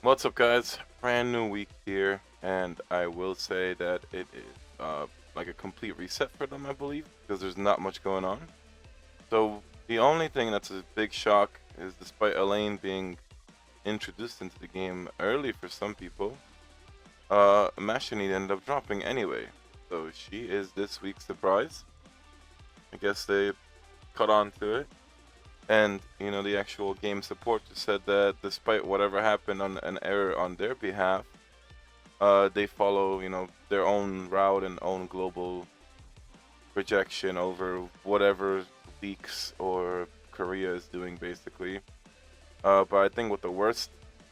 What's up, guys? Brand new week here, and I will say that it is like a complete reset for them, I believe, because there's not much going on. So the only thing that's a big shock is, despite Elaine being introduced into the game early for some people, Maschenny ended up dropping anyway. So she is this week's surprise. I guess they caught on to it. And, the actual game support just said that despite whatever happened on an error on their behalf, they follow, their own route and own global projection over whatever leaks or Korea is doing, basically. But I think what the worst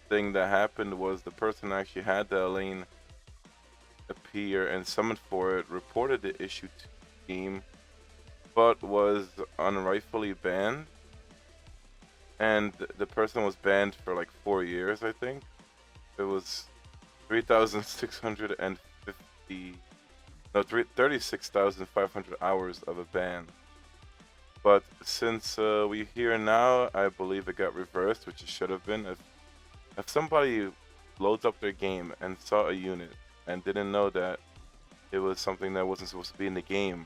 thing that happened was the person who actually had the Elaine appear and summoned for it reported the issue to the game, but was unrightfully banned. And the person was banned for like 4 years, I think. It was 3,650, no, 36,500 hours of a ban. But since we're here now, I believe it got reversed, which it should have been. If somebody loads up their game and saw a unit and didn't know that it was something that wasn't supposed to be in the game,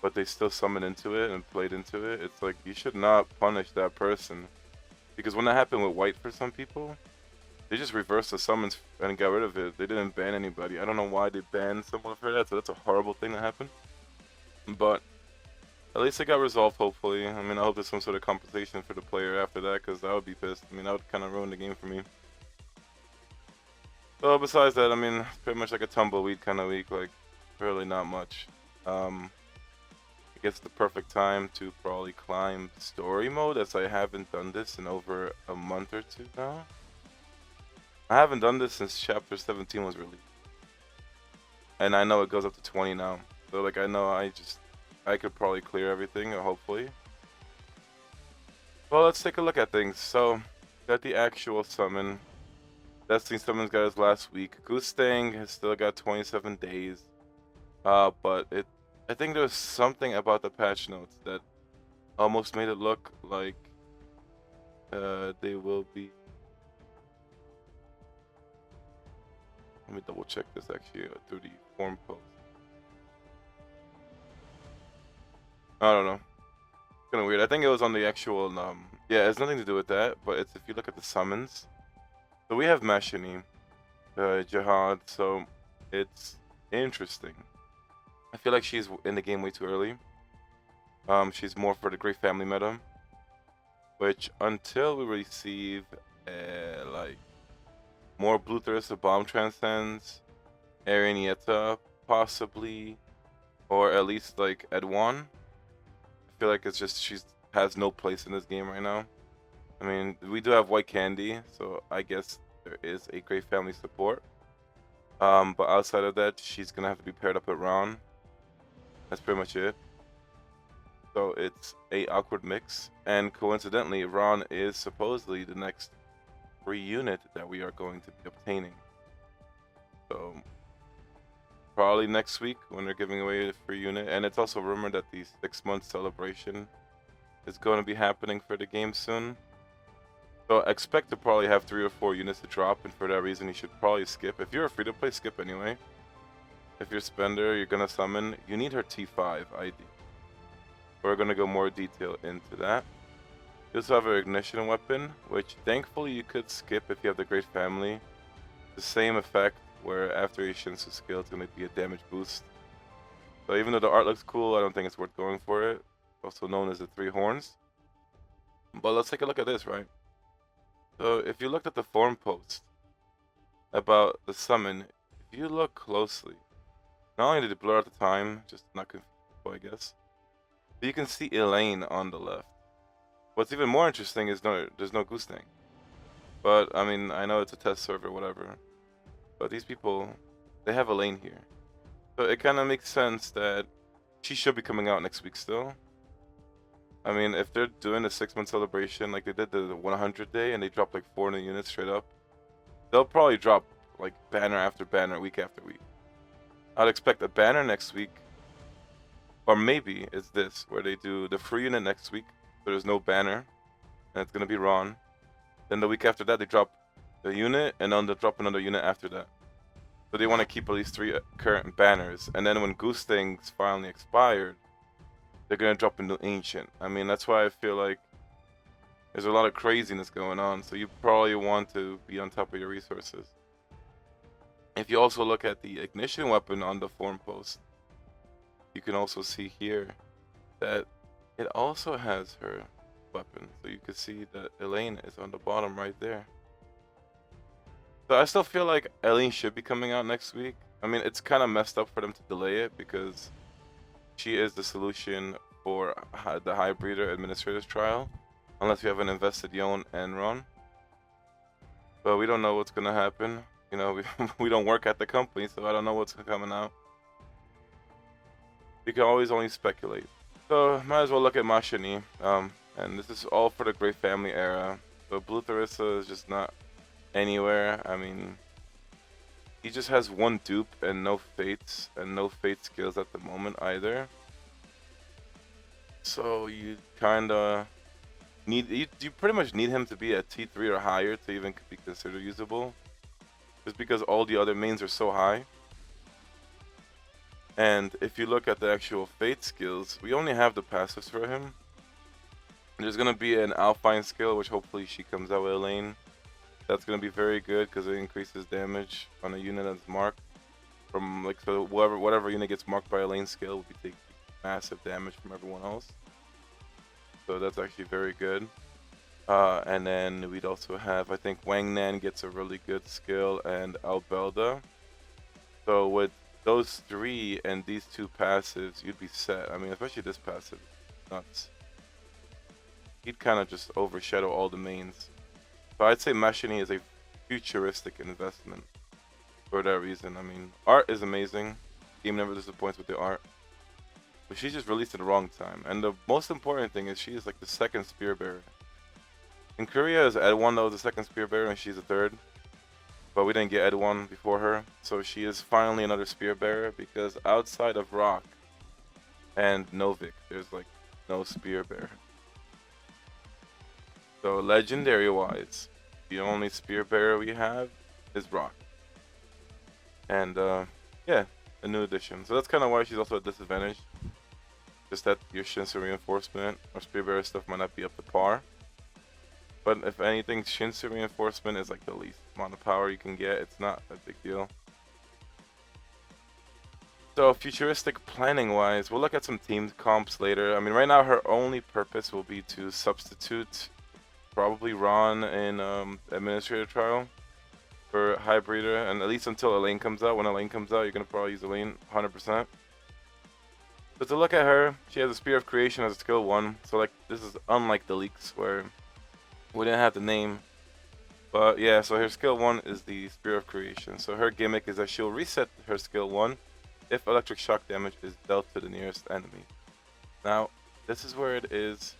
but they still summoned into it and played into it, it's like you should not punish that person. Because when that happened with White for some people, they just reversed the summons and got rid of it. They didn't ban anybody. I don't know why they banned someone for that, so that's a horrible thing that happened. But at least it got resolved, hopefully. I mean, I hope there's some sort of compensation for the player after that, because I would be pissed. I mean, that would kind of ruin the game for me. So besides that, I mean, it's pretty much like a tumbleweed kind of week, like really not much. I guess the perfect time to probably climb story mode, as I haven't done this in over a month or two now. I haven't done this since chapter 17 was released. And I know it goes up to 20 now. So like I know I could probably clear everything, hopefully. Well, let's take a look at things. So, got the actual summon. Destiny Summons got his last week. Gustang has still got 27 days. But I think there's something about the patch notes that almost made it look like they will be. Let me double check this actually through the forum post. I don't know. Kind of weird. I think it was on the actual. Yeah, it has nothing to do with that. But it's if you look at the summons. So we have Maschenny Jahad. So it's interesting. I feel like she's in the game way too early. She's more for the Great Family meta, which until we receive like more Blue Thirst Bomb Transcends, Arianieta possibly, or at least like Edwan. I feel like it's just she has no place in this game right now. I mean, we do have White Candy, so I guess there is a Great Family support. But outside of that, she's gonna have to be paired up with Ron. That's pretty much it. So it's a awkward mix, and coincidentally, Ron is supposedly the next free unit that we are going to be obtaining. So probably next week when they're giving away the free unit, and it's also rumored that the 6-month celebration is going to be happening for the game soon. So expect to probably have 3 or 4 units to drop, and for that reason, you should probably skip. If you're a free-to-play, skip anyway. If you're a spender, you're gonna summon. You need her T5 ID. We're gonna go more detail into that. You also have her ignition weapon, which thankfully you could skip if you have the Great Family. The same effect, where after a Shinsu skill, it's gonna be a damage boost. So even though the art looks cool, I don't think it's worth going for it. Also known as the 3 horns. But let's take a look at this, right? So if you looked at the forum post about the summon, if you look closely, not only did it blur at the time, just not confused, I guess, but you can see Elaine on the left. What's even more interesting is there's no Gustang. But I mean, I know it's a test server, whatever. But these people, they have Elaine here, so it kind of makes sense that she should be coming out next week still. I mean, if they're doing a 6-month celebration like they did the 100 day and they dropped like 4 new units straight up, they'll probably drop like banner after banner, week after week. I'd expect a banner next week, or maybe it's this, where they do the free unit next week, so there's no banner, and it's gonna be Ron. Then the week after that, they drop the unit, and then they'll drop another unit after that. So they want to keep at least 3 current banners, and then when Gustang's finally expired, they're gonna drop a new ancient. I mean, that's why I feel like there's a lot of craziness going on, so you probably want to be on top of your resources. If you also look at the ignition weapon on the forum post, you can also see here that it also has her weapon. So you can see that Elaine is on the bottom right there. So I still feel like Elaine should be coming out next week. I mean, it's kind of messed up for them to delay it because she is the solution for the High Breeder Administrator's Trial, unless you have an invested Yon and Ron. But we don't know what's gonna happen. You know, we don't work at the company, so I don't know what's coming out. You can always only speculate. So might as well look at Maschenny. And this is all for the Great Family era. So Blue Tharissa is just not anywhere. I mean, he just has one dupe and no fates, and no fate skills at the moment either. So you kinda need, you pretty much need him to be at T3 or higher to even be considered usable. Just because all the other mains are so high. And if you look at the actual fate skills, we only have the passives for him. There's gonna be an Alpine skill, which hopefully she comes out with Elaine. That's gonna be very good because it increases damage on a unit that's marked. From like, so whatever unit gets marked by Elaine's skill will be taking massive damage from everyone else. So that's actually very good. And then we'd also have, I think Wang Nan gets a really good skill, and Albelda. So with those 3 and these 2 passives, you'd be set. I mean, especially this passive, nuts. He'd kind of just overshadow all the mains. So I'd say Maschenny is a futuristic investment for that reason. I mean, art is amazing. Game never disappoints with the art. But she's just released at the wrong time. And the most important thing is she is like the 2nd spear bearer. In Korea is Ed1 that was the 2nd spear bearer, and she's the 3rd. But we didn't get Ed1 before her. So she is finally another spear bearer, because outside of Rock and Novik, there's like no spear bearer. So legendary wise, the only spear bearer we have is Rock. And yeah, a new addition. So that's kind of why she's also at disadvantage. Just that your Shinsu reinforcement or spear bearer stuff might not be up to par. But if anything, Shinsu reinforcement is like the least amount of power you can get. It's not a big deal. So futuristic planning wise, we'll look at some team comps later. I mean, right now her only purpose will be to substitute probably Ron in Administrator Trial for High Breeder, and at least until Elaine comes out. When Elaine comes out, you're going to probably use Elaine 100%. But to look at her, she has a Spear of Creation as a skill 1. So like, this is unlike the leaks where we didn't have the name. But yeah, so her skill 1 is the Spear of Creation. So her gimmick is that she'll reset her skill 1 if electric shock damage is dealt to the nearest enemy. Now, this is where it is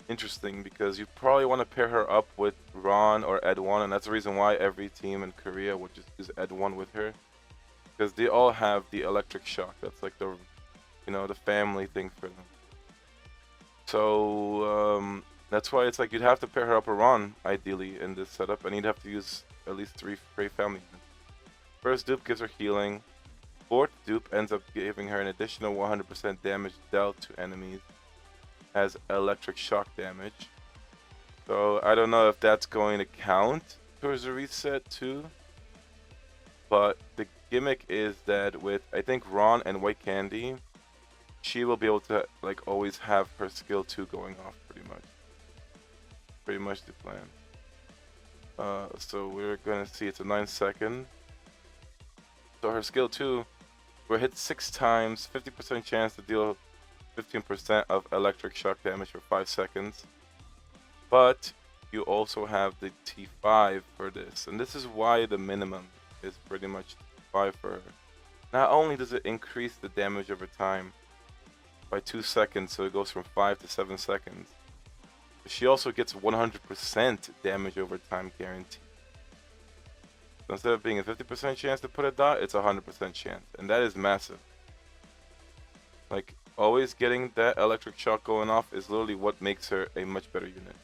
interesting, because you probably want to pair her up with Ron or Ed1, and that's the reason why every team in Korea would just use Ed1 with her, because they all have the electric shock. That's like the, you know, the family thing for them. So that's why it's like you'd have to pair her up with Ron ideally in this setup, and you'd have to use at least 3 Great Family units. First dupe gives her healing. 4th dupe ends up giving her an additional 100% damage dealt to enemies as electric shock damage. So I don't know if that's going to count towards the reset too. But the gimmick is that with, I think, Ron and White Candy, she will be able to like always have her skill 2 going off pretty much. Pretty much the plan. So we're gonna see it's a 9-second. So her skill 2 will hit 6 times, 50% chance to deal 15% of electric shock damage for 5 seconds. But you also have the T5 for this, and this is why the minimum is pretty much 5 for her. Not only does it increase the damage over time by 2 seconds, so it goes from 5 to 7 seconds, but she also gets 100% damage over time guarantee. So instead of being a 50% chance to put a dot, it's a 100% chance, and that is massive. Like, always getting that electric shock going off is literally what makes her a much better unit.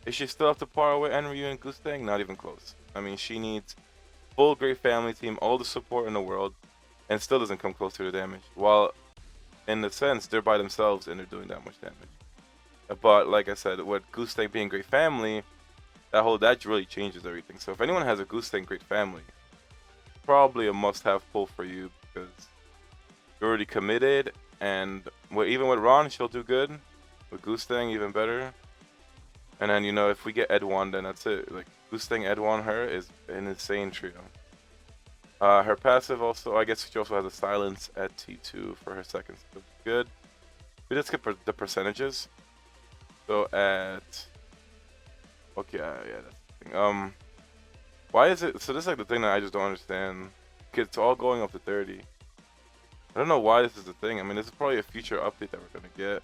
Is she still up to par with Enryu and Gustang? Not even close. I mean, she needs full great family team, all the support in the world, and still doesn't come close to the damage. While, in a sense, they're by themselves and they're doing that much damage. But like I said, with Gustang being great family, that really changes everything. So if anyone has a Gustang great family, probably a must-have pull for you because you're already committed, and even with Ron, she'll do good. With Gustang, even better. And then, you know, if we get Edwan, then that's it. Like, Gustang, Edwan, her is an insane trio. Her passive also, I guess she also has a silence at T2 for her second, so good. We just skip the percentages. So at, okay, yeah, that's the thing. Why is it, so this is like the thing that I just don't understand. It's all going up to 30. I don't know why this is the thing. I mean, this is probably a future update that we're gonna get.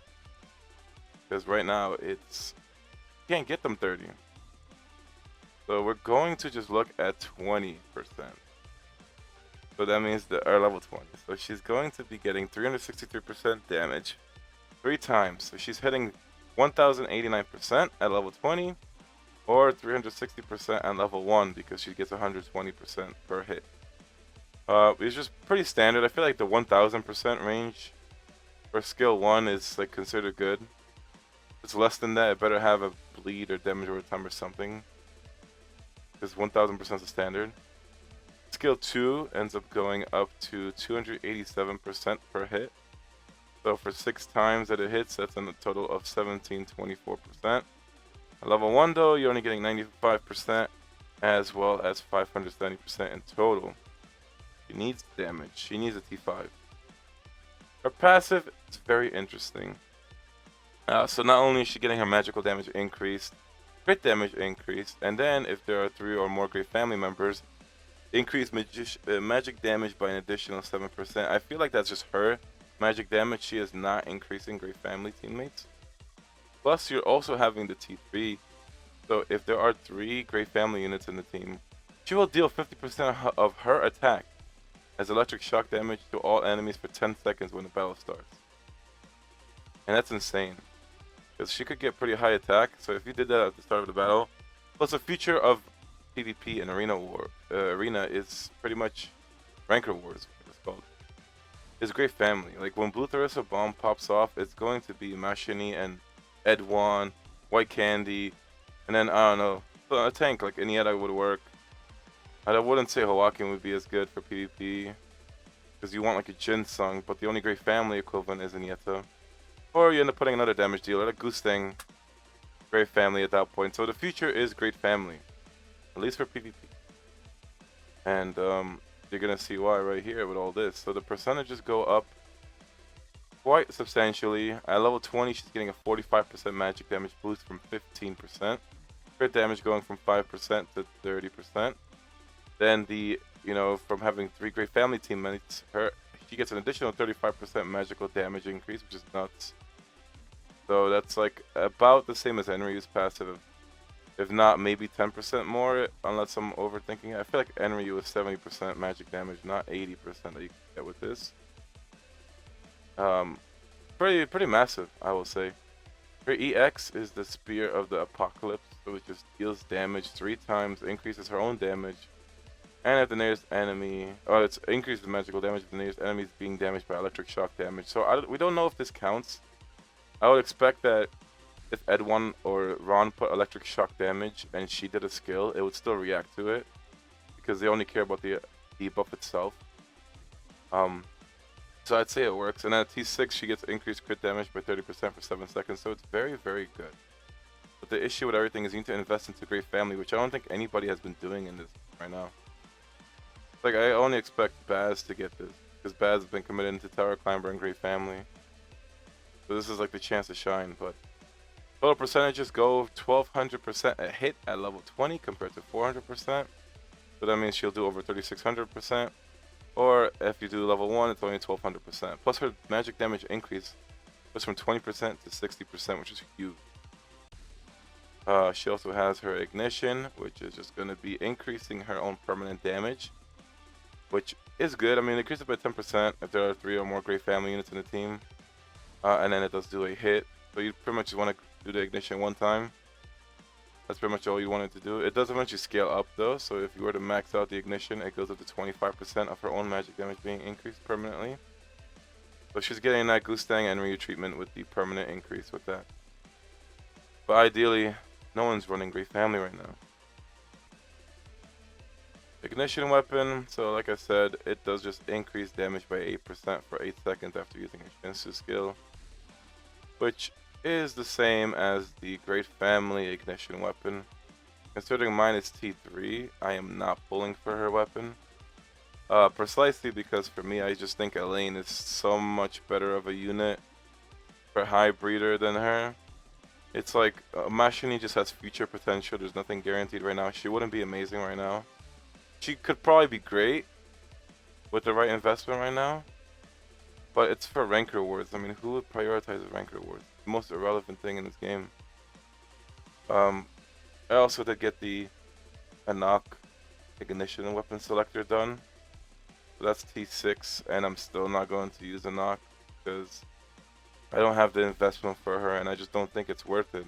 Because right now, it's, you can't get them 30. So we're going to just look at 20%. So that means that our level 20. So she's going to be getting 363% damage 3 times. So she's hitting 1089% at level 20 or 360% at level 1 because she gets 120% per hit. It's just pretty standard. I feel like the 1000% range for skill 1 is like considered good. If it's less than that, it better have a bleed or damage over time or something. Because 1000% is the standard. Skill 2 ends up going up to 287% per hit. So for 6 times that it hits, that's a total of 1724%. At level 1 though, you're only getting 95% as well as 570% in total. She needs damage. She needs a T5. Her passive is very interesting. So not only is she getting her magical damage increased, crit damage increased, and then if there are 3 or more great family members, increase magic damage by an additional 7%. I feel like that's just her magic damage. She is not increasing great family teammates. Plus, you're also having the T3. So if there are 3 great family units in the team, she will deal 50% of her attack as electric shock damage to all enemies for 10 seconds when the battle starts. And that's insane. Because she could get pretty high attack. So if you did that at the start of the battle, plus the feature of PvP and arena is pretty much ranker wars, what it's called. It's great family. Like when Blue Tharissa Bomb pops off, it's going to be Maschenny and Edwan, White Candy, and then I don't know, a tank like Inieta would work. I wouldn't say Hawakin would be as good for PvP because you want like a Jinsung, but the only great family equivalent is Inieta. Or you end up putting another damage dealer like Gustang, great family at that point. So the future is great family. At least for PvP. And you're gonna see why right here with all this. So the percentages go up quite substantially. At level 20, she's getting a 45% magic damage boost from 15%. Crit damage going from 5% to 30%. Then from having 3 great family teammates, she gets an additional 35% magical damage increase, which is nuts. So that's like about the same as Enryu's passive. If not, maybe 10% more, unless I'm overthinking it. I feel like Enryu is 70% magic damage, not 80% that you can get with this. Pretty massive, I will say. Her EX is the Spear of the Apocalypse, so it just deals damage 3 times, increases her own damage, and if the nearest enemy, it's increases magical damage if the nearest enemy is being damaged by electric shock damage. So we don't know if this counts. I would expect that if Edwan or Ron put electric shock damage and she did a skill, it would still react to it because they only care about the debuff itself. So I'd say it works. And at T6, she gets increased crit damage by 30% for 7 seconds, so it's very, very good. But the issue with everything is you need to invest into great family, which I don't think anybody has been doing in this right now. Like, I only expect Baz to get this because Baz has been committed into Tower Climber and great family. So this is like the chance to shine, but total percentages go 1200% a hit at level 20 compared to 400%. So that means she'll do over 3600%. Or if you do level 1, it's only 1200%. Plus her magic damage increase goes from 20% to 60%, which is huge. She also has her Ignition, which is just going to be increasing her own permanent damage, which is good. I mean, it increases by 10% if there are 3 or more great family units in the team. And then it does do a hit. So you pretty much just want to do the Ignition 1 time. That's pretty much all you wanted to do. It does eventually scale up though, so if you were to max out the ignition, it goes up to 25% of her own magic damage being increased permanently. So she's getting that Gustang and Ryu treatment with the permanent increase with that. But ideally, no one's running Great Family right now. Ignition weapon, so like I said, it does just increase damage by 8% for 8 seconds after using a Shinsu skill, which is the same as the Great Family ignition weapon. Considering mine is T3, I am not pulling for her weapon. Precisely because for me, I just think Elaine is so much better of a unit for high breeder than her. It's like Maschenny just has future potential. There's nothing guaranteed right now. She wouldn't be amazing right now. She could probably be great with the right investment right now, but it's for rank rewards. I mean, who would prioritize rank rewards? The most irrelevant thing in this game. I also did get the Anak ignition weapon selector done. So that's T6, and I'm still not going to use Anak because I don't have the investment for her, and I just don't think it's worth it.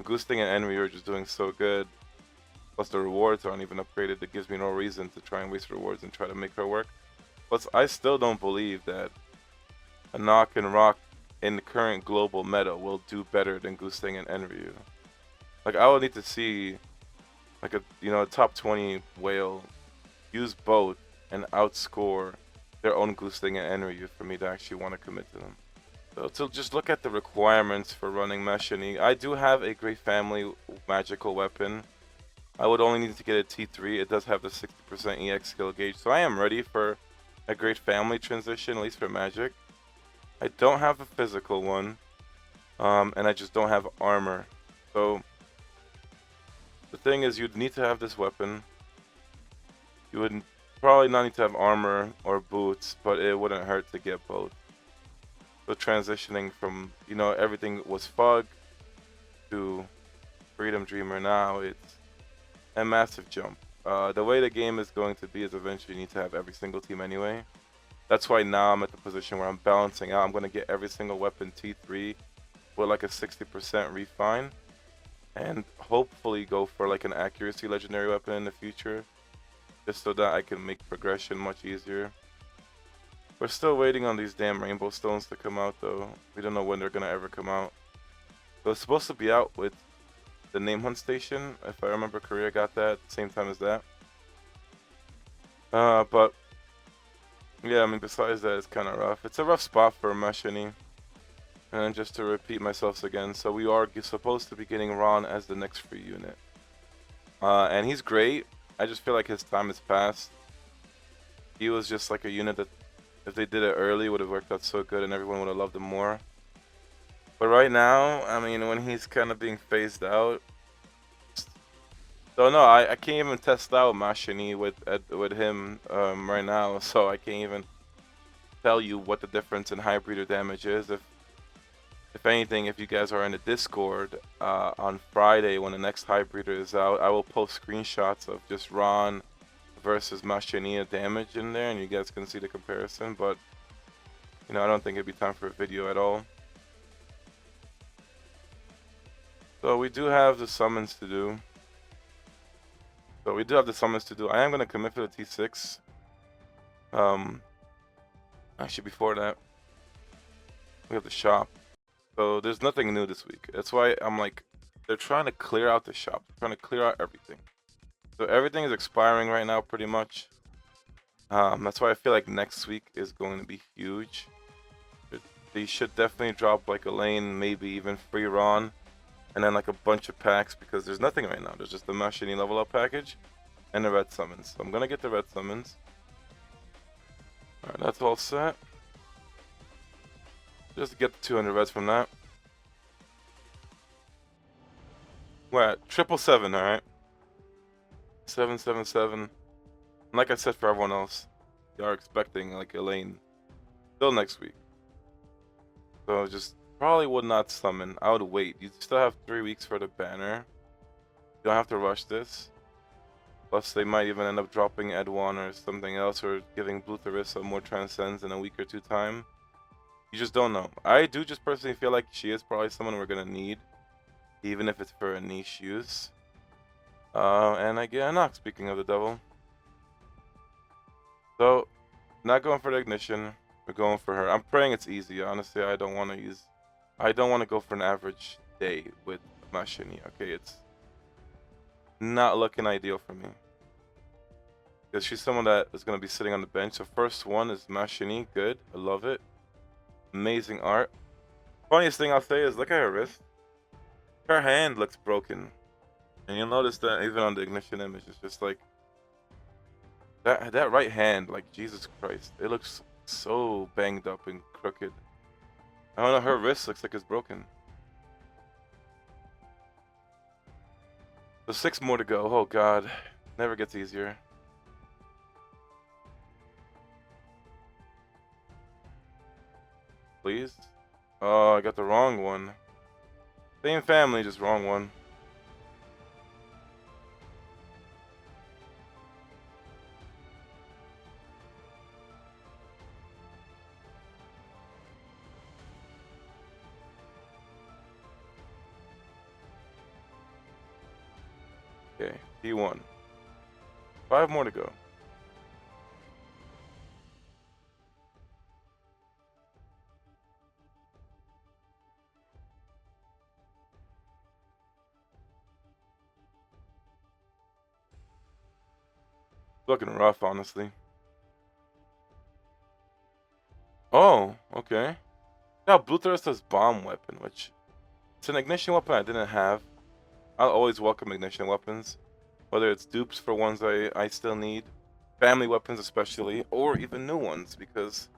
Gustang and Enri are just doing so good. Plus the rewards aren't even upgraded. That gives me no reason to try and waste rewards and try to make her work. Plus, I still don't believe that Anak and Rock in the current global meta will do better than Gustang and Enryu. Like, I would need to see like a top 20 whale use both and outscore their own Gustang and Enryu for me to actually want to commit to them. So to just look at the requirements for running Maschenny, I do have a Great Family magical weapon. I would only need to get a T3. It does have the 60% EX skill gauge, so I am ready for a Great Family transition, at least for magic. I don't have a physical one, and I just don't have armor. So the thing is, you'd need to have this weapon. You would probably not need to have armor or boots, but it wouldn't hurt to get both. So transitioning from, everything was Fug to Freedom Dreamer now, it's a massive jump. The way the game is going to be is eventually you need to have every single team anyway. That's why now I'm at the position where I'm balancing out. I'm going to get every single weapon T3 with like a 60% refine. And hopefully go for like an accuracy legendary weapon in the future. Just so that I can make progression much easier. We're still waiting on these damn rainbow stones to come out though. We don't know when they're going to ever come out. So it's supposed to be out with the name hunt station, if I remember Korea got that at the same time as that. But yeah, I mean, besides that, it's kind of rough. It's a rough spot for Maschenny. And just to repeat myself again, so we are supposed to be getting Ron as the next free unit. And he's great. I just feel like his time has passed. He was just like a unit that, if they did it early, would have worked out so good and everyone would have loved him more. But right now, I mean, when he's kind of being phased out, so no, I can't even test out Maschenny with him right now, so I can't even tell you what the difference in high breeder damage is. If anything, if you guys are in the Discord on Friday when the next high breeder is out, I will post screenshots of just Ron versus Maschenny damage in there, and you guys can see the comparison. But I don't think it'd be time for a video at all. So we do have the summons to do. I am going to commit for the T6. Actually, before that, we have the shop. So there's nothing new this week. That's why I'm like, they're trying to clear out the shop. They're trying to clear out everything. So everything is expiring right now pretty much. That's why I feel like next week is going to be huge. They should definitely drop like Elaine, maybe even free Ron. And then like a bunch of packs because there's nothing right now. There's just the Maschenny level up package and the red summons. So I'm gonna get the red summons. Alright, that's all set. Just to get the 200 reds from that. We're at 777, alright? 777. And like I said for everyone else, you are expecting like Elaine still next week. So just probably would not summon. I would wait. You still have 3 weeks for the banner. You don't have to rush this. Plus, they might even end up dropping Edwan or something else, or giving Blue Tharissa more Transcends in a week or two time. You just don't know. I do just personally feel like she is probably someone we're gonna need even if it's for a niche use. And I get a knock, speaking of the devil. So, not going for the ignition. We're going for her. I'm praying it's easy. Honestly, I don't want to go for an average day with Maschenny. Okay, it's not looking ideal for me. Because she's someone that is going to be sitting on the bench. So first one is Maschenny. Good. I love it. Amazing art. Funniest thing I'll say is look at her wrist. Her hand looks broken. And you'll notice that even on the ignition image, it's just like that right hand, like Jesus Christ. It looks so banged up and crooked. I don't know, her wrist looks like it's broken. So 6 more to go. Oh god. Never gets easier. Please? Oh, I got the wrong one. Same family, just wrong one. Okay, D1. 5 more to go. Looking rough, honestly. Oh, okay. Now, Blue Thirst has Bomb Weapon, which it's an ignition weapon I didn't have. I'll always welcome ignition weapons, whether it's dupes for ones I still need, family weapons especially, or even new ones, because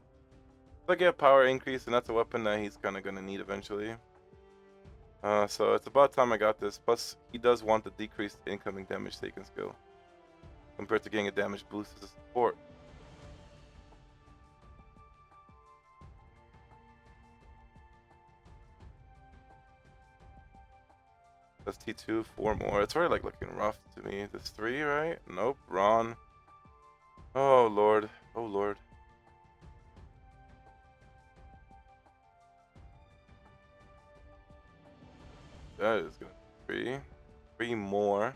if I get power increase, and that's a weapon that he's kind of going to need eventually. So it's about time I got this. Plus, he does want the decreased incoming damage taken skill, compared to getting a damage boost as a support. That's T2, 4 more. It's already like looking rough to me. This 3, right? Nope. Ron. Oh lord. Oh lord. That is gonna be 3 more.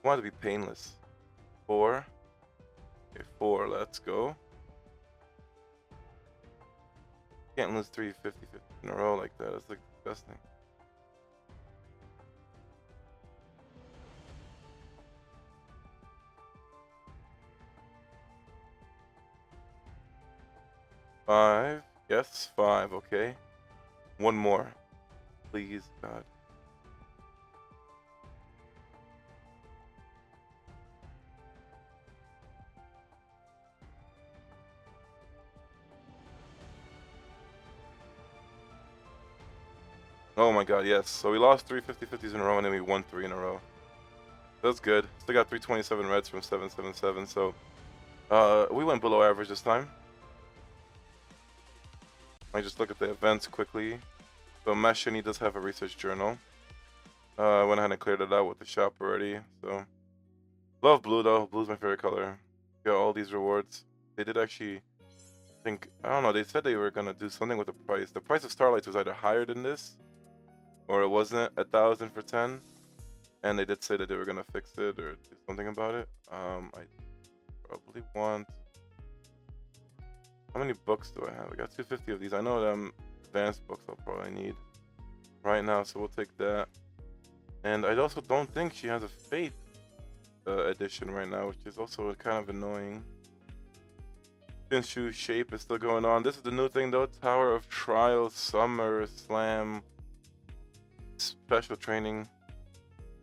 I want it to be painless. 4. Okay, 4. Let's go. Can't lose 3 50-50 in a row like that. That's like disgusting. Five. Yes, 5. Okay. 1 more. Please, God. Oh my god, yes. So we lost 3 50-50s in a row and then we won 3 in a row. That's good. Still got 327 reds from 777, so we went below average this time. I just look at the events quickly. So Maschenny does have a research journal. I went ahead and cleared it out with the shop already. So love blue though. Blue's my favorite color. Got all these rewards. They did actually think, I don't know, they said they were gonna do something with the price. The price of Starlights was either higher than this, or it wasn't 1,000 for 10. And they did say that they were gonna fix it or do something about it. I probably want. How many books do I have? I got 250 of these. I know them advanced books I'll probably need right now, so we'll take that. And I also don't think she has a Faith edition right now, which is also kind of annoying. Shinshu shape is still going on. This is the new thing though. Tower of Trial, Summer Slam, Special Training.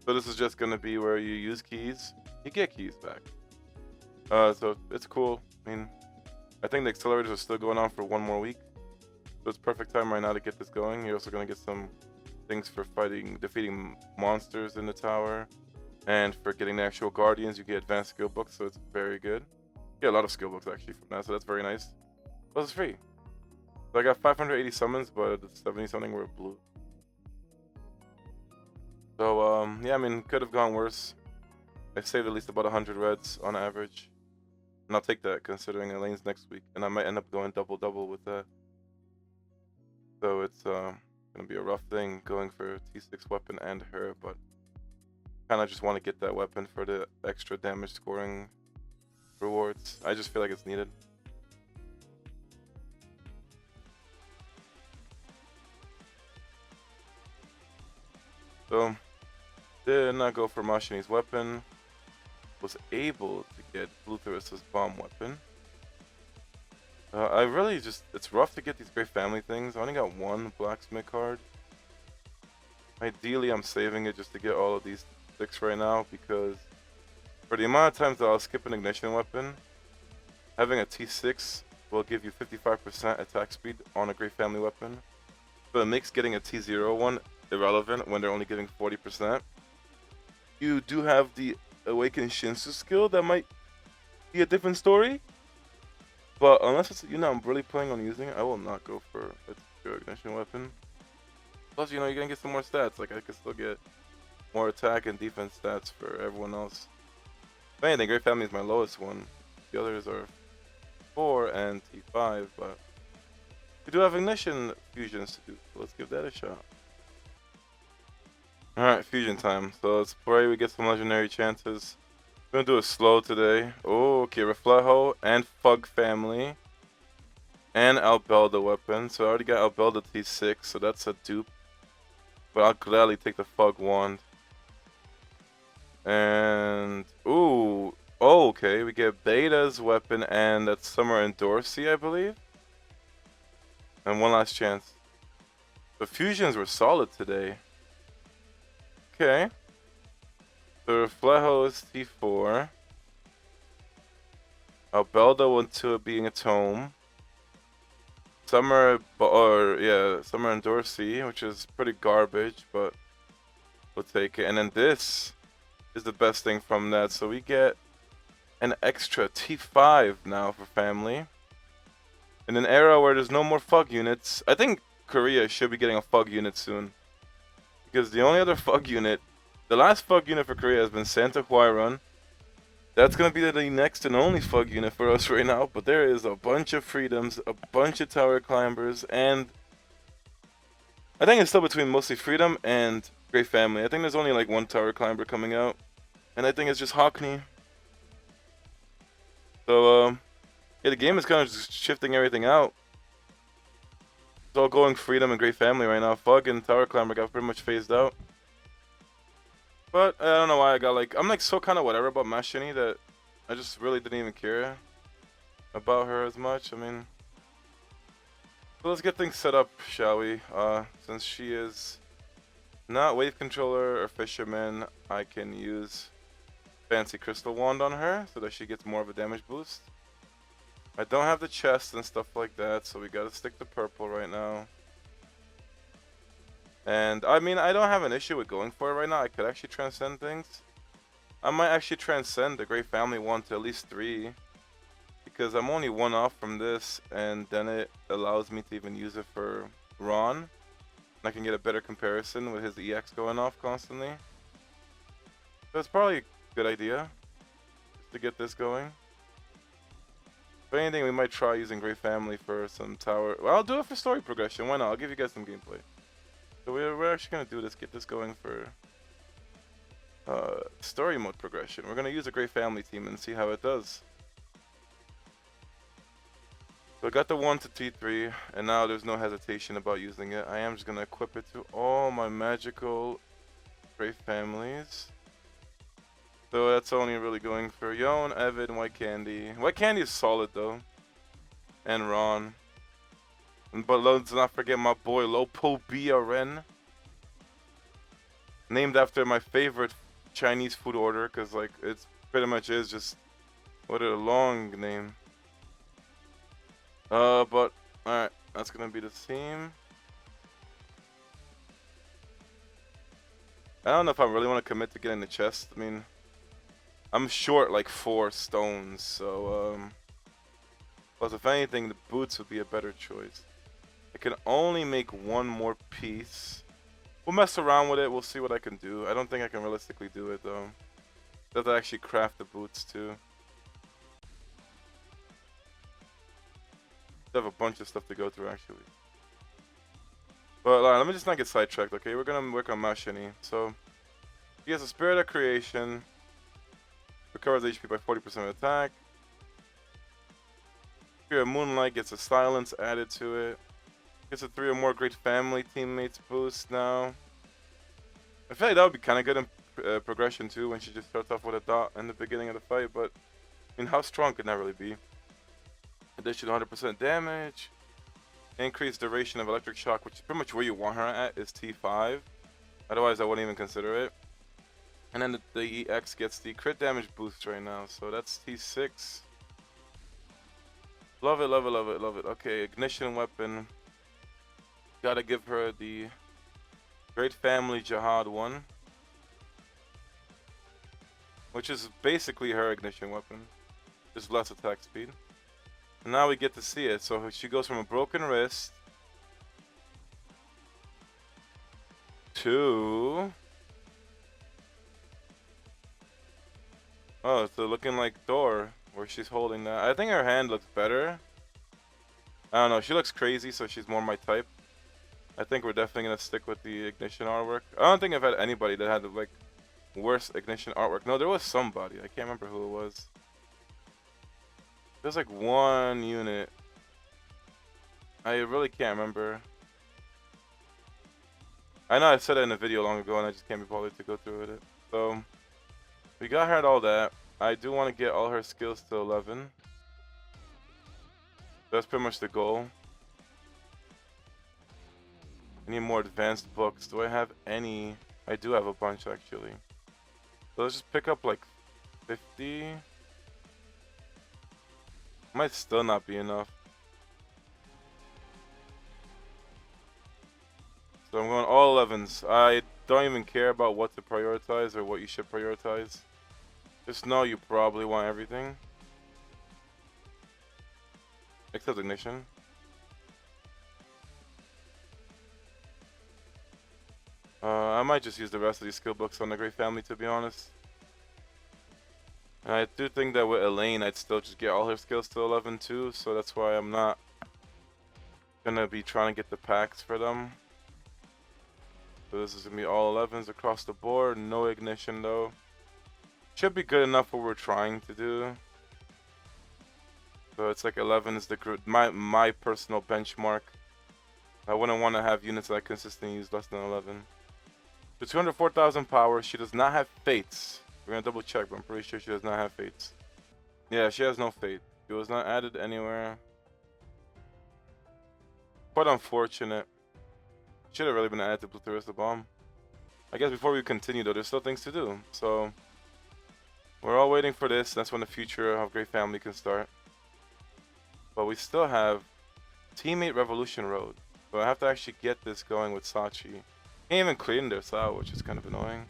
So this is just gonna be where you use keys. You get keys back. So it's cool. I mean, I think the accelerators are still going on for 1 more week. So it's perfect time right now to get this going. You're also gonna get some things for defeating monsters in the tower. And for getting the actual guardians, you get advanced skill books, so it's very good. You get a lot of skill books actually from that, so that's very nice. Plus it's free. So I got 580 summons, but 70 something were blue. So yeah, I mean, could have gone worse. I saved at least about 100 reds on average. And I'll take that considering Elaine's next week. And I might end up going double-double with that. So it's gonna be a rough thing going for T6 weapon and her, but kind of just want to get that weapon for the extra damage scoring rewards. I just feel like it's needed. So did not go for Maschenny's weapon. Was able to get Blutherus's bomb weapon. I really just, it's rough to get these great family things. I only got one blacksmith card. Ideally, I'm saving it just to get all of these 6 right now, because for the amount of times that I'll skip an ignition weapon, having a T6 will give you 55% attack speed on a great family weapon. So it makes getting a T0 one irrelevant when they're only giving 40%. You do have the Awakened Shinsu skill that might be a different story. But unless it's, you know, I'm really planning on using it, I will not go for a T0 ignition weapon. Plus, you know, you're gonna get some more stats. Like, I could still get more attack and defense stats for everyone else. If anything, Great Family is my lowest one. The others are 4 and T5, but we do have ignition fusions to do, so let's give that a shot. Alright, fusion time. So let's pray we get some legendary chances. We're gonna do it slow today. Oh, okay, Reflejo and Fug family. And Albelda weapon. So I already got Albelda T6, so that's a dupe. But I'll gladly take the Fug wand. And ooh, oh, okay, we get Beta's weapon, and that's Summer and Dorsey, I believe. And one last chance. The fusions were solid today. Okay. So Reflejo is T4. Albelda went to it being its home. Summer and Dorsey, which is pretty garbage, but we'll take it. And then this is the best thing from that. So we get an extra T5 now for family. In an era where there's no more Fug units, I think Korea should be getting a Fug unit soon. Because the only other Fug unit, the last Fug unit for Korea has been Santa Huayran. That's going to be the next and only Fug unit for us right now. But there is a bunch of Freedoms, a bunch of Tower Climbers, and I think it's still between mostly Freedom and Great Family. I think there's only like one Tower Climber coming out. And I think it's just Hockney. So, yeah, the game is kind of just shifting everything out. It's all going Freedom and Great Family right now. Fug and Tower Climber got pretty much phased out. But I don't know why I got like, I'm like so kind of whatever about Maschenny that I just really didn't even care about her as much. I mean, so let's get things set up, shall we? Since she is not Wave Controller or Fisherman, I can use Fancy Crystal Wand on her so that she gets more of a damage boost. I don't have the chest and stuff like that, so we gotta stick to purple right now. And I mean, I don't have an issue with going for it right now. I could actually transcend things. I might actually transcend the Great Family one to at least 3. Because I'm only 1 off from this, and then it allows me to even use it for Ron. And I can get a better comparison with his EX going off constantly. So it's probably a good idea just to get this going. If anything, we might try using Great Family for some tower. Well, I'll do it for story progression. Why not? I'll give you guys some gameplay. So we're actually going to do this, get this going for story mode progression. We're going to use a Great Family team and see how it does. So I got the 1 to T3, and now there's no hesitation about using it. I am just going to equip it to all my magical Great Families. So that's only really going for Yon, Evan, White Candy. White Candy is solid though. And Ron. But let's not forget my boy Lopo BRN. Named after my favorite Chinese food order, because like it's pretty much is just what a long name. But alright, that's gonna be the theme. I don't know if I really want to commit to getting the chest. I mean, I'm short like 4 stones, so plus if anything the boots would be a better choice. I can only make 1 more piece. We'll mess around with it, we'll see what I can do. I don't think I can realistically do it though. I have to actually craft the boots too. I have a bunch of stuff to go through actually. But let me just not get sidetracked, okay? We're gonna work on Maschenny. So he has a Spirit of Creation, recovers HP by 40% attack. Spirit of Moonlight gets a Silence added to it. Gets a 3 or more great family teammates boost now. I feel like that would be kind of good in progression too, when she just starts off with a dot in the beginning of the fight. But I mean, how strong could that really be? Additional 100% damage. Increased duration of electric shock, which is pretty much where you want her at, is T5. Otherwise, I wouldn't even consider it. And then the EX gets the crit damage boost right now, so that's T6. Love it, love it, love it, love it. Okay, ignition weapon. Gotta give her the Great Family Jahad one, which is basically her ignition weapon, just less attack speed. And now we get to see it. So she goes from a broken wrist to it's looking like door where she's holding that. I think her hand looks better. I don't know. She looks crazy, so she's more my type. I think we're definitely gonna stick with the ignition artwork. I don't think I've had anybody that had like worse ignition artwork. No, there was somebody. I can't remember who it was. There's like one unit. I really can't remember. I know I said it in a video long ago and I just can't be bothered to go through with it. So we got her at all that. I do want to get all her skills to 11. That's pretty much the goal. I need more advanced books. Do I have any? I do have a bunch actually. So let's just pick up like 50. Might still not be enough. So I'm going all 11s. I don't even care about what to prioritize or what you should prioritize. Just know you probably want everything. Except ignition. I might just use the rest of these skill books on the Great Family, to be honest. And I do think that with Elaine, I'd still just get all her skills to 11 too, so that's why I'm not gonna be trying to get the packs for them. So this is gonna be all 11s across the board, no ignition though. Should be good enough for what we're trying to do. So it's like 11 is the my personal benchmark. I wouldn't want to have units that I consistently use less than 11. So 204,000 power. She does not have fates. We're gonna double check, but I'm pretty sure she does not have fates. Yeah, she has no fate. She was not added anywhere. Quite unfortunate. Should have really been added to Plutherus Bomb. I guess before we continue though, there's still things to do. So we're all waiting for this. That's when the future of Great Family can start. But we still have Teammate Revolution Road. So I have to actually get this going with Sachi. Can't even clean this out, which is kind of annoying.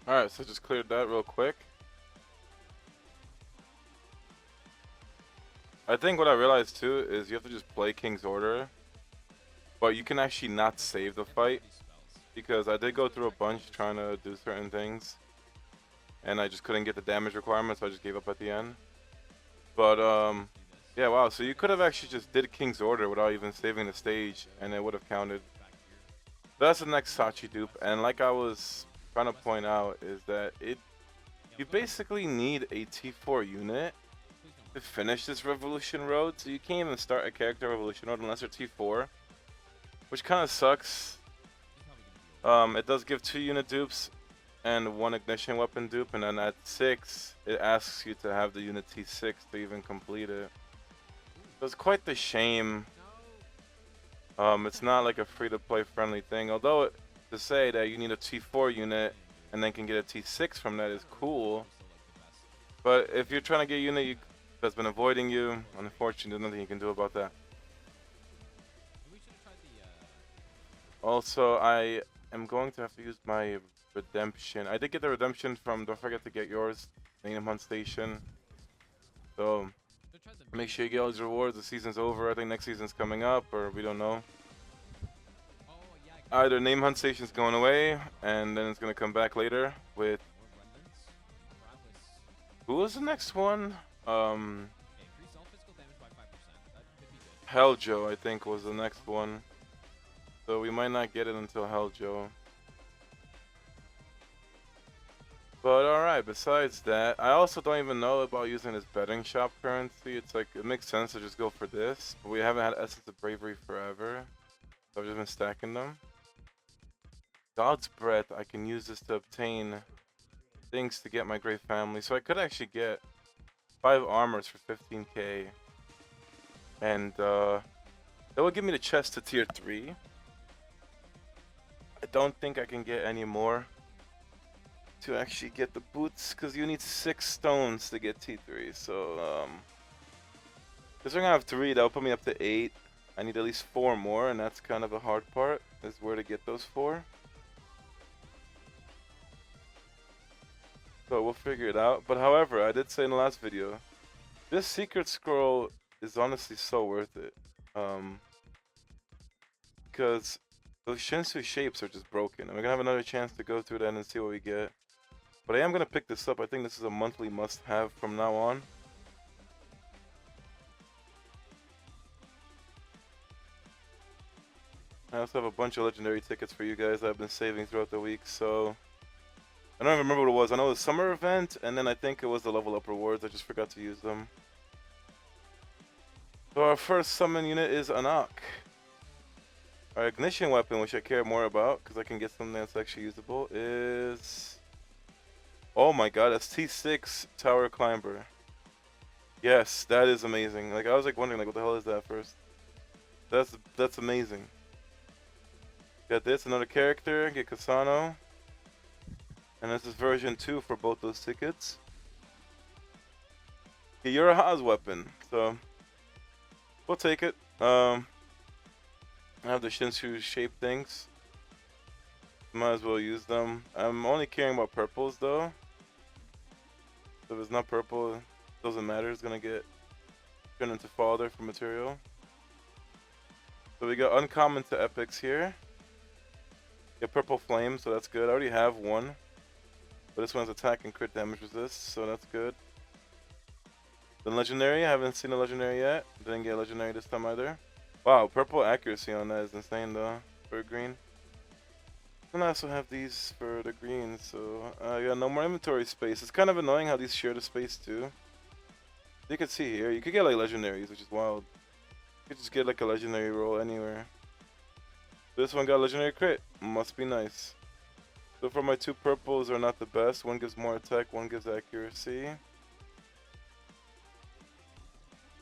Alright, so just cleared that real quick. I think what I realized too is you have to just play King's Order. But you can actually not save the fight. Because I did go through a bunch trying to do certain things. And I just couldn't get the damage requirements, so I just gave up at the end. But yeah, wow, so you could have actually just did King's Order without even saving the stage, and it would have counted. That's the next Sachi dupe, and like I was trying to point out, is that you basically need a T4 unit to finish this Revolution Road, so you can't even start a character Revolution Road unless you're T4, which kind of sucks. It does give 2 unit dupes and 1 ignition weapon dupe, and then at 6, it asks you to have the unit T6 to even complete it. It's quite the shame. It's not like a free-to-play friendly thing, although to say that you need a T4 unit and then can get a T6 from that is cool. But if you're trying to get a unit that's been avoiding you, unfortunately there's nothing you can do about that. Also, I am going to have to use my redemption. I did get the redemption from, don't forget to get yours, Main Hunt Station. So make sure you get all these rewards. The season's over. I think next season's coming up, or we don't know. Either Name Hunt Station's going away, and then it's gonna come back later with. Who was the next one? Helljo, I think, was the next one. So we might not get it until Helljo. But alright, besides that, I also don't even know about using this betting shop currency. It's like, it makes sense to just go for this. But we haven't had Essence of Bravery forever. So I've just been stacking them. God's Breath, I can use this to obtain things to get my Great Family. So I could actually get 5 armors for 15k. And that would give me the chest to tier 3. I don't think I can get any more to actually get the boots, because you need 6 stones to get T3. So, because we're gonna have 3, that'll put me up to 8. I need at least 4 more, and that's kind of a hard part, is where to get those 4. So we'll figure it out. But however, I did say in the last video, this secret scroll is honestly so worth it. Because those Shinsu shapes are just broken. And we're gonna have another chance to go through that and see what we get. But I am gonna pick this up. I think this is a monthly must-have from now on. I also have a bunch of legendary tickets for you guys that I've been saving throughout the week, so I don't even remember what it was. I know it was summer event, and then I think it was the level up rewards. I just forgot to use them. So our first summon unit is Anak. Our ignition weapon, which I care more about, because I can get something that's actually usable, is... Oh my god, that's T6 Tower Climber. Yes, that is amazing. Like, I was like wondering, like, what the hell is that first? That's amazing. Got this, another character, get Kasano. And this is version 2 for both those tickets. Get Uraha's weapon, so we'll take it. I have the Shinsu shape things. Might as well use them. I'm only caring about purples though. So if it's not purple, it doesn't matter. It's gonna get turned into fodder for material. So we got uncommon to epics here. Get purple flame, so that's good. I already have one. But this one's attack and crit damage resist, so that's good. The legendary, I haven't seen a legendary yet. Didn't get a legendary this time either. Wow, purple accuracy on that is insane though, for green. And I also have these for the green, so I got no more inventory space. It's kind of annoying how these share the space too. You can see here, you could get like legendaries, which is wild. You could just get like a legendary roll anywhere. This one got legendary crit, must be nice. So for my 2 purples are not the best. One gives more attack, one gives accuracy.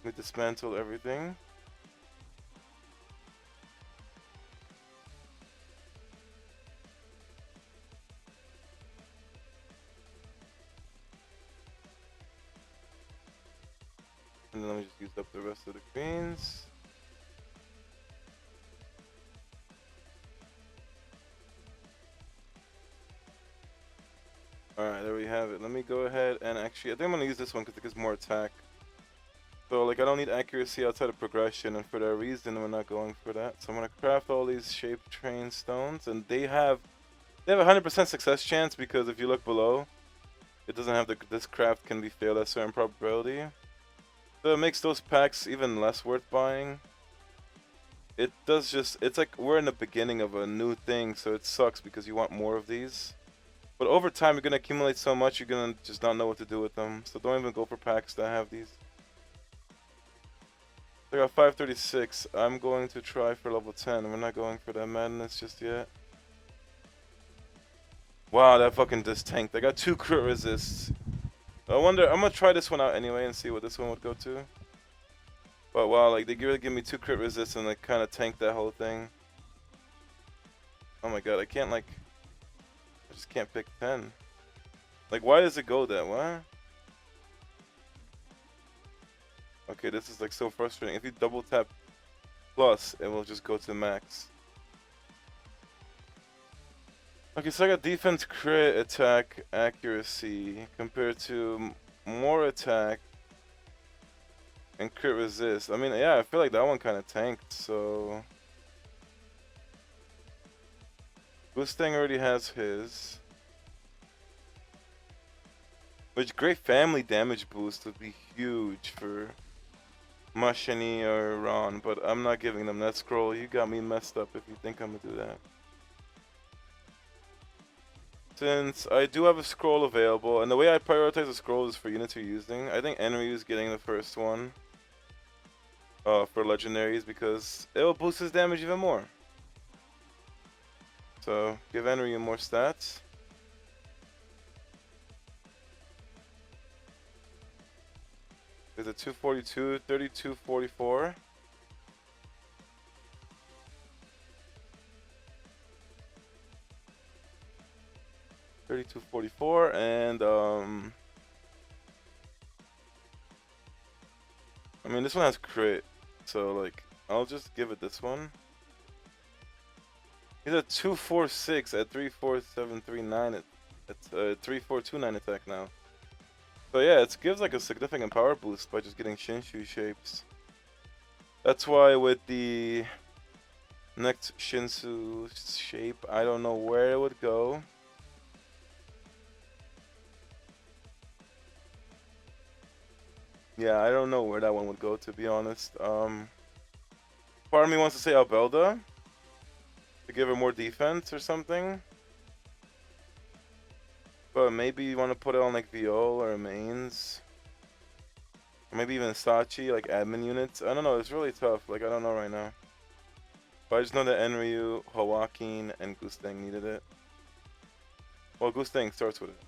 We dismantle everything. And then let me just use up the rest of the greens. Alright, there we have it. Let me go ahead and actually, I think I'm going to use this one because it gives more attack. So like I don't need accuracy outside of progression, and for that reason we're not going for that. So I'm going to craft all these shape train stones, and they have a 100% success chance because if you look below, it doesn't have this craft can be failed at a certain probability. So it makes those packs even less worth buying. It does just, it's like we're in the beginning of a new thing, so it sucks because you want more of these. But over time you're going to accumulate so much you're going to just not know what to do with them. So don't even go for packs that have these. I got 536. I'm going to try for level 10. We're not going for that madness just yet. Wow, that fucking just tanked. I got 2 crit resists. I wonder, I'm gonna try this one out anyway and see what this one would go to. But wow, like they really give me 2 crit resists and like kind of tank that whole thing. Oh my god, I can't like, I just can't pick 10. Like why does it go that way? Okay, this is like so frustrating. If you double tap plus, it will just go to max. Okay, so I got defense, crit, attack, accuracy compared to more attack and crit resist. I mean, yeah, I feel like that one kind of tanked, so... Gustang already has his. Which great family damage boost would be huge for Maschenny or Ron, but I'm not giving them that scroll. You got me messed up if you think I'm gonna do that. Since I do have a scroll available, and the way I prioritize the scroll is for units you're using, I think Enryu's getting the first one for legendaries because it will boost his damage even more. So give Enryu more stats. There's a 242, 3244. $32.44 and I mean this one has crit, so like I'll just give it this one. He's a 246 at 34739 it's 3429 attack now. So yeah, it gives like a significant power boost by just getting Shinshu shapes. That's why with the next Shinsu shape, I don't know where it would go. Yeah, I don't know where that one would go, to be honest. Part of me wants to say Albelda to give her more defense or something. But maybe you want to put it on like Viol or Mains. Or maybe even Sachi, like admin units. I don't know, it's really tough. Like, I don't know right now. But I just know that Enryu, Hawakin, and Gustang needed it. Well, Gustang starts with it.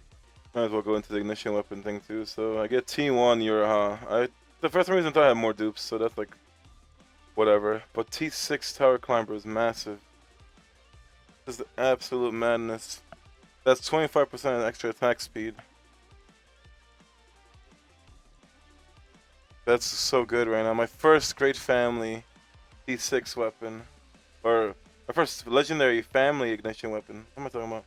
Might as well go into the ignition weapon thing too. So I get T1 Uraha. The first reason I thought I had more dupes, so that's like whatever. But T6 Tower Climber is massive. This is absolute madness. That's 25% extra attack speed. That's so good right now. My first great family T6 weapon. Or my first legendary family ignition weapon. What am I talking about?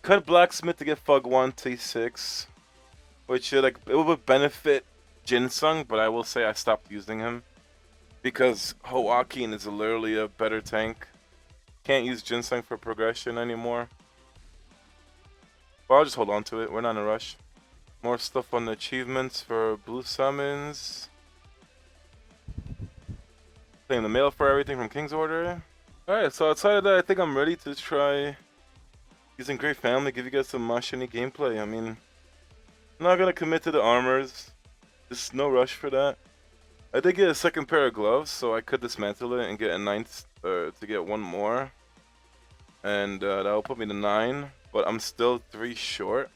Cut Blacksmith to get Fug 1 T6. Which like it would benefit Jinsung, but I will say I stopped using him. Because Hawakin is literally a better tank. Can't use Jinsung for progression anymore. But I'll just hold on to it. We're not in a rush. More stuff on the achievements for blue summons. Playing the mail for everything from King's Order. Alright, so outside of that, I think I'm ready to try using Great Family, give you guys some Maschenny gameplay. I mean, I'm not gonna commit to the armors. There's no rush for that. I did get a second pair of gloves, so I could dismantle it and get a ninth to get one more. And that will put me to 9, but I'm still 3 short.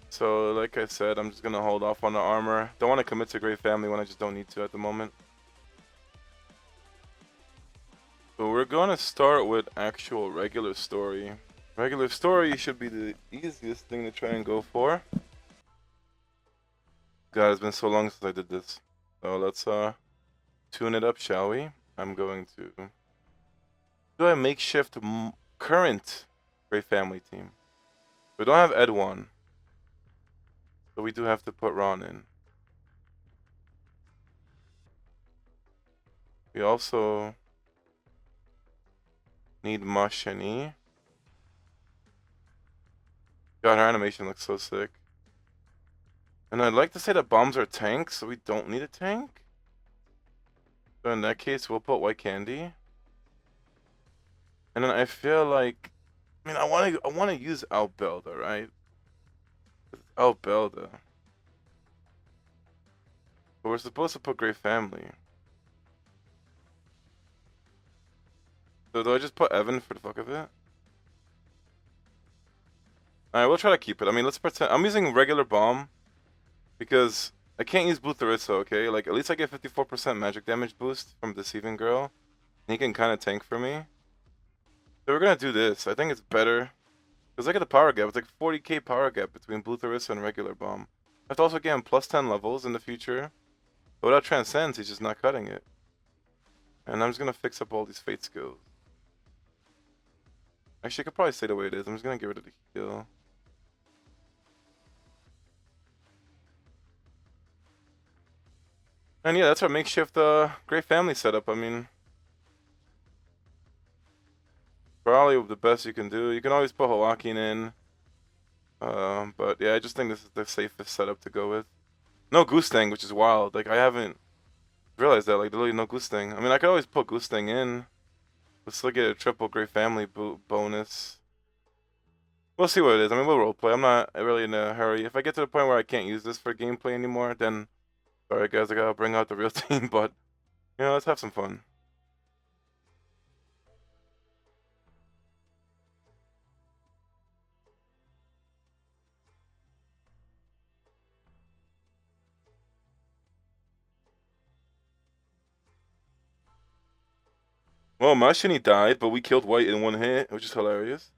So like I said, I'm just gonna hold off on the armor. Don't want to commit to Great Family when I just don't need to at the moment. So we're gonna start with actual regular story. Regular story should be the easiest thing to try and go for. God, it's been so long since I did this. So let's tune it up, shall we? I'm going to do a makeshift current Great Family team. We don't have Ed1, so we do have to put Ron in. We also need Maschenny. God, her animation looks so sick. And I'd like to say that bombs are tanks, so we don't need a tank. So in that case, we'll put White Candy. And then I feel like, I mean, I want to use Albelda, right? Albelda. But we're supposed to put Great Family. So do I just put Evan for the fuck of it? Alright, we'll try to keep it. I mean, let's pretend. I'm using regular bomb. Because I can't use Blue Tharitsa, okay? Like, at least I get 54% magic damage boost from Deceiving Girl. And he can kind of tank for me. So we're gonna do this. I think it's better. Because look at the power gap. It's like 40k power gap between Blue Tharitsa and regular bomb. I have to also get him plus 10 levels in the future. But without Transcends, he's just not cutting it. And I'm just gonna fix up all these fate skills. Actually, I could probably stay the way it is. I'm just gonna get rid of the heal. And yeah, that's our makeshift Great Family setup. I mean, probably the best you can do. You can always put Hawakin in. But yeah, I just think this is the safest setup to go with. No Gustang, which is wild. Like I haven't realized that. Like literally no Gustang. I mean, I could always put Gustang in. Let's still get a triple Great Family bonus. We'll see what it is. I mean, we'll roleplay. I'm not really in a hurry. If I get to the point where I can't use this for gameplay anymore, then sorry guys, I gotta bring out the real team. But you know, let's have some fun. Well, Maschenny died, but we killed White in one hit, which is hilarious.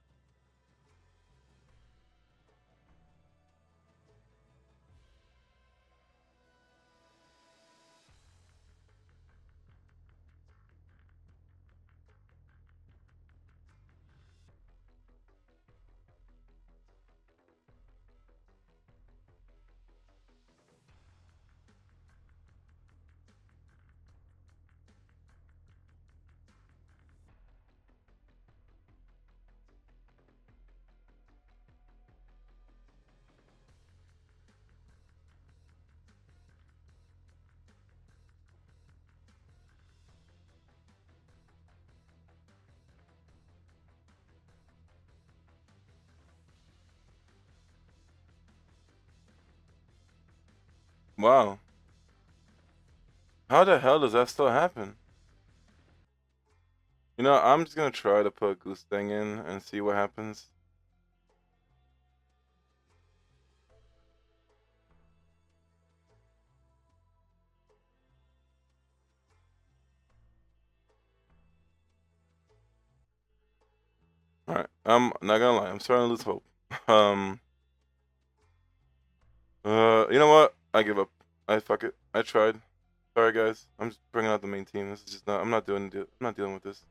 Wow. How the hell does that still happen? You know, I'm just gonna try to put Gustang in and see what happens. Alright, I'm not gonna lie, I'm starting to lose hope. You know what? I give up. Fuck it. I tried. Sorry guys, I'm just bringing out the main team. This is just not. I'm not dealing with this.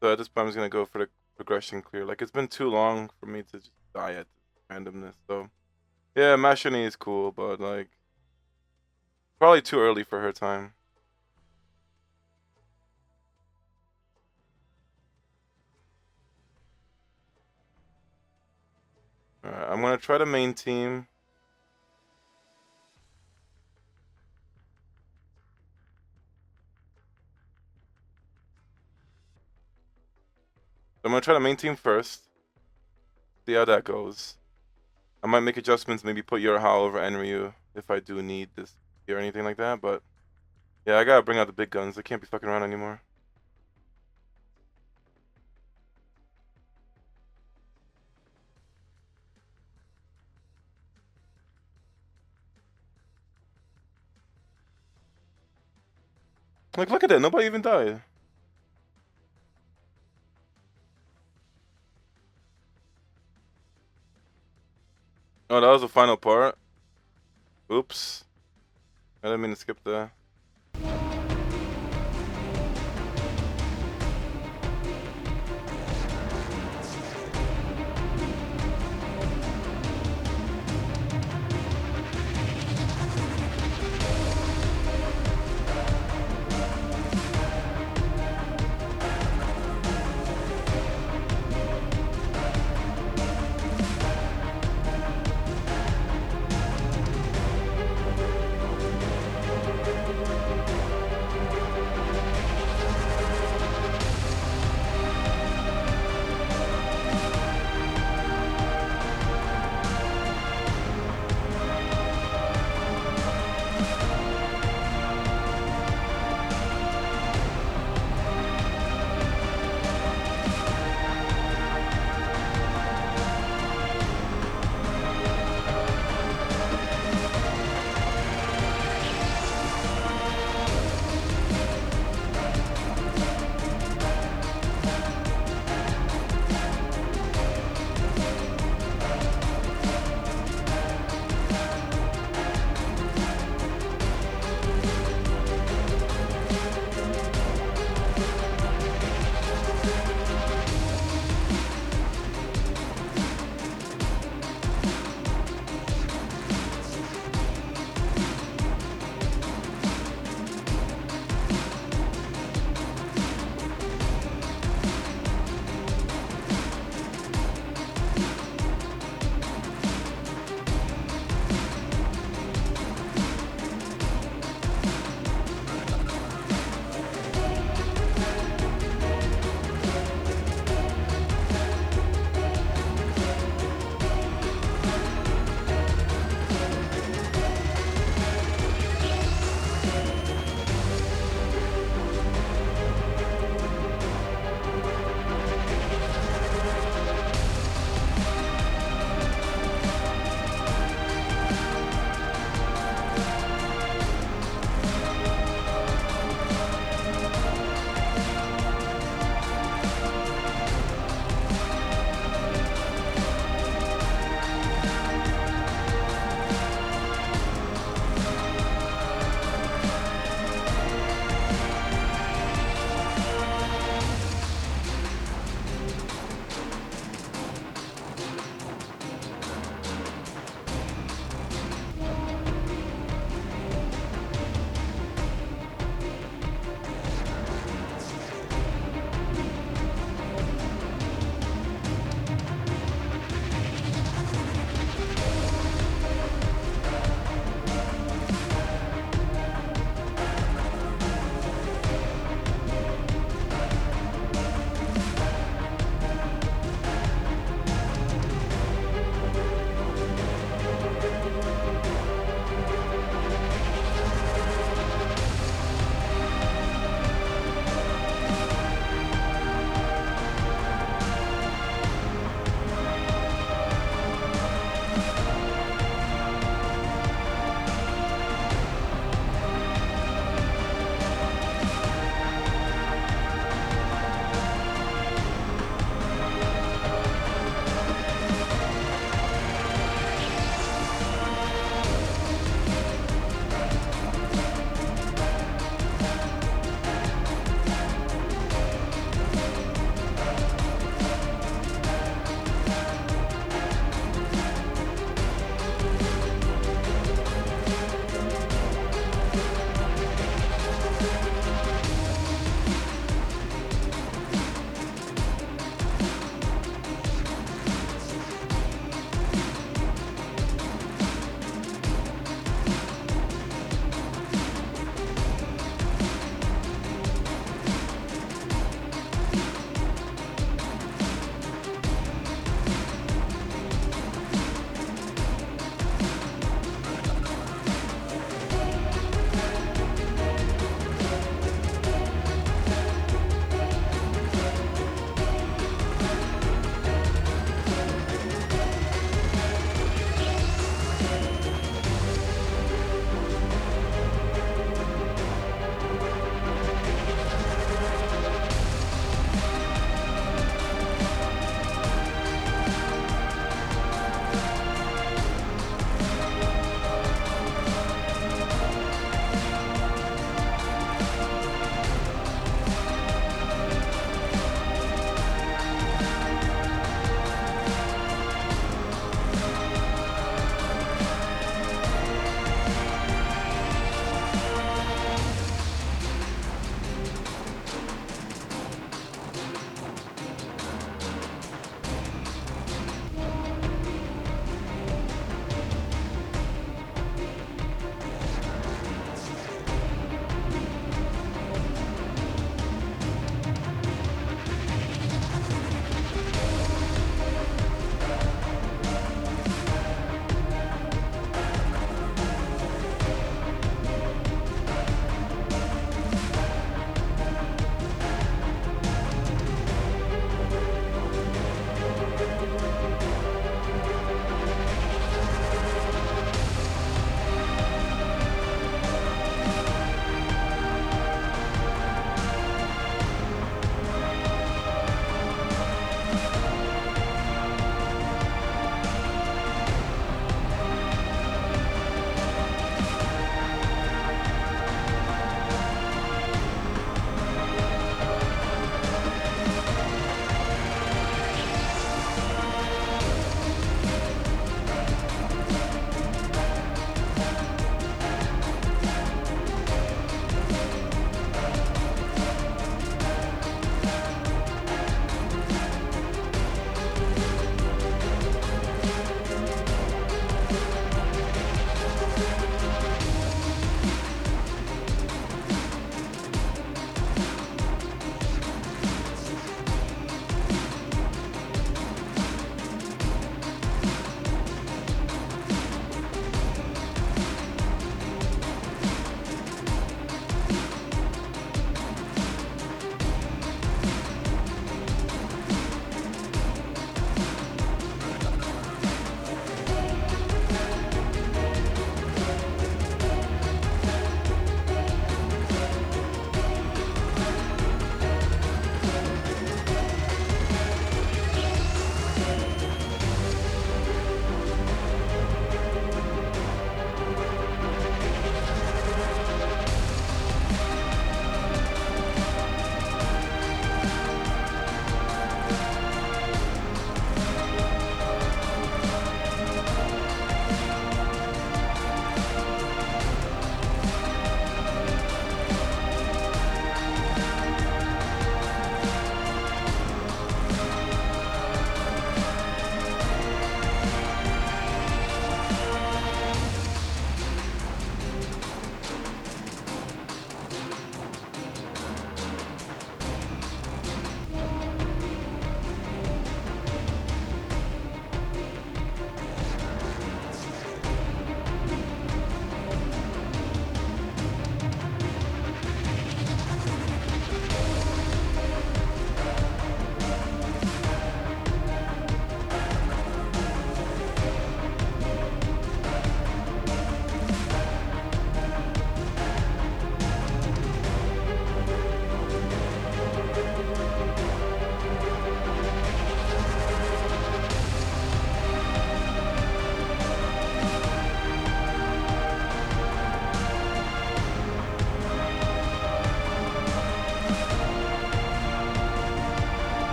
So at this point, I'm just gonna go for the progression clear. Like it's been too long for me to just die at randomness. So yeah, Maschenny is cool, but like probably too early for her time. Alright, I'm gonna try the main team. I'm gonna try the main team first. See how that goes. I might make adjustments, maybe put Yurha over Enryu if I do need this or anything like that, but yeah, I gotta bring out the big guns. I can't be fucking around anymore. Like, look at that. Nobody even died. Oh, that was the final part. Oops. I didn't mean to skip that.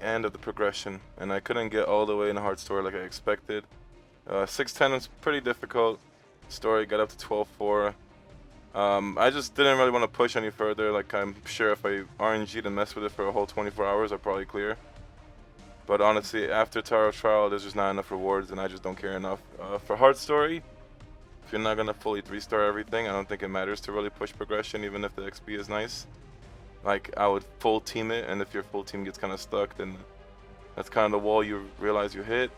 end of the progression, and I couldn't get all the way in the hard story like I expected. 610 was pretty difficult. Story got up to 12-4. I just didn't really want to push any further. Like, I'm sure if I RNG'd and messed with it for a whole 24 hours, I'd probably clear. But honestly, after Tower of Trial, there's just not enough rewards, and I just don't care enough. For hard story, if you're not gonna fully 3-star everything, I don't think it matters to really push progression, even if the XP is nice. Like, I would full team it, and if your full team gets kind of stuck, then that's kind of the wall you realize you hit.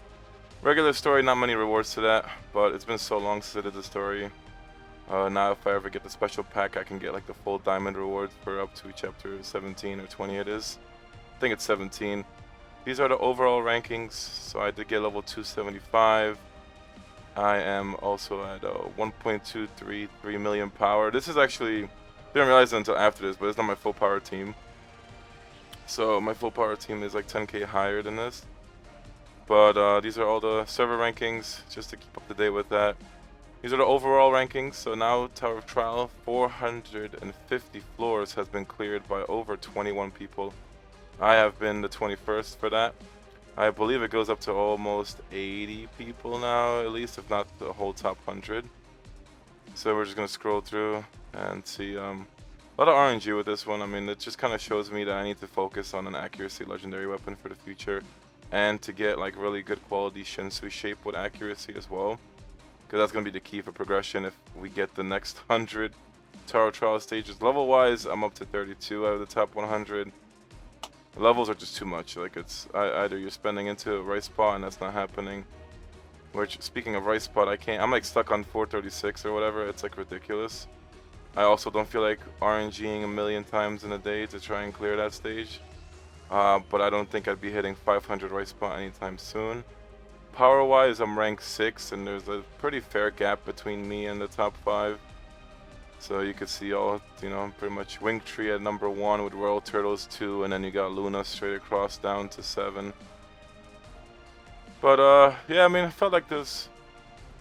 Regular story, not many rewards to that, but it's been so long since I did the story. Now if I ever get the special pack, I can get like the full diamond rewards for up to chapter 17 or 20 it is. I think it's 17. These are the overall rankings, so I did get level 275. I am also at 1.233 million power. This is actually, didn't realize it until after this, but it's not my full power team. So my full power team is like 10k higher than this. But these are all the server rankings, just to keep up to date with that. These are the overall rankings. So now Tower of Trial, 450 floors has been cleared by over 21 people. I have been the 21st for that. I believe it goes up to almost 80 people now, at least, if not the whole top 100. So we're just gonna scroll through and see a lot of RNG with this one. I mean, it just kind of shows me that I need to focus on an accuracy legendary weapon for the future, and to get like really good quality Shinsui shape with accuracy as well, because that's gonna be the key for progression if we get the next 100 Tower Trial stages. Level wise, I'm up to 32 out of the top 100. The levels are just too much. Like, it's either you're spending into a right spot and that's not happening. Which, speaking of right spot, I'm like stuck on 436 or whatever. It's like ridiculous. I also don't feel like RNGing a million times in a day to try and clear that stage. But I don't think I'd be hitting 500 right spot anytime soon. Power wise, I'm ranked 6, and there's a pretty fair gap between me and the top 5. So you could see all, you know, pretty much Wing Tree at number 1 with Royal Turtles 2, and then you got Luna straight across down to 7. But yeah, I mean, I felt like there's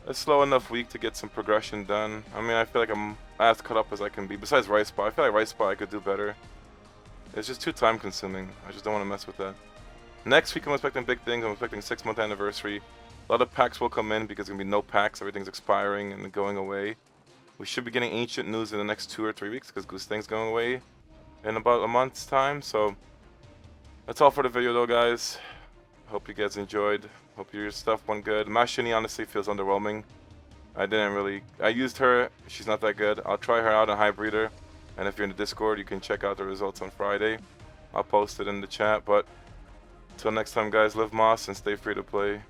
a slow enough week to get some progression done. I mean, I feel like I'm as caught up as I can be. Besides right spot, I feel like right spot I could do better. It's just too time consuming. I just don't want to mess with that. Next week I'm expecting big things. I'm expecting 6-month anniversary. A lot of packs will come in because there's going to be no packs. Everything's expiring and going away. We should be getting ancient news in the next 2 or 3 weeks because Gustang's going away in about a month's time. So that's all for the video though, guys. Hope you guys enjoyed. Hope your stuff went good. Maschenny honestly feels underwhelming. I used her. She's not that good. I'll try her out and hybrid her. And if you're in the Discord, you can check out the results on Friday. I'll post it in the chat. But until next time, guys, live Moss and stay free to play.